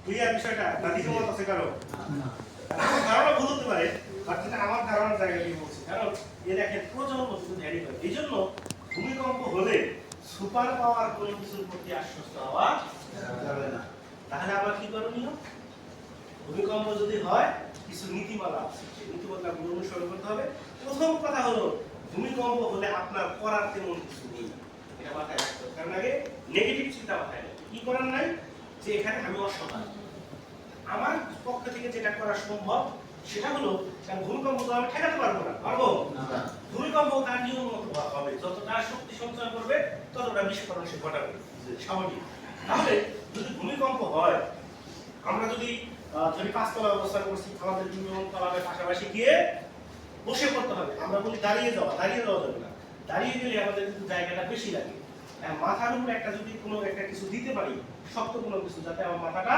Clear বিষয়টা নাদিকে মত আছে কারো আমার ধারণা ভুল হতে পারে বাট এটা আমার ধারণার জায়গা থেকে বলছি কারণ এ দেখেন প্রজন্ম কিন্তু ভ্যারি করে এই জন্য ভূমিকম্প হলে সুপার পাওয়ার কোনো কিছুর প্রতি আশ্বস্ত হওয়া যাবে না। তাহলে আবার কি করণীয়? ভূমিকম্প যদি হয় কিছু নীতিমালা আছে সেই নীতিমালা অনুসরণ করতে হবে। প্রথম কথা হলো ভূমিকম্প হলে আপনার করার তেমন কিছু নেই, এটা মাথায় রাখতে হবে। কারণ আগে নেগেটিভ চিন্তা মাথায় নেই, কি করার নাই যে এখানে আমি অসহায়, আমার পক্ষ থেকে যেটা করা সম্ভব সেটা হলো কারণ ভূমিকম্প তো আমি ঠেকাতে পারবো না, পারবো না। ভূমিকম্প তার নিয়ম মতো হবে, যতটা শক্তি সঞ্চয় করবে ততটা বিস্ফোরণ সে ঘটাবে, স্বাভাবিক। তাহলে যদি ভূমিকম্প হয় আমরা যদি ধরি 5 তলা অবস্থান করছি, আমাদের 2 তলার পাশাপাশি গিয়ে বসে পড়তে হবে। আমরা বলি দাঁড়িয়ে যাওয়া যাবে না, দাঁড়িয়ে গেলে আমাদের কিন্তু জায়গাটা বেশি লাগে। মাথার উপরে একটা যদি কোনো একটা কিছু দিতে পারি, শক্ত কোনো কিছু, যাতে আমার মাথাটা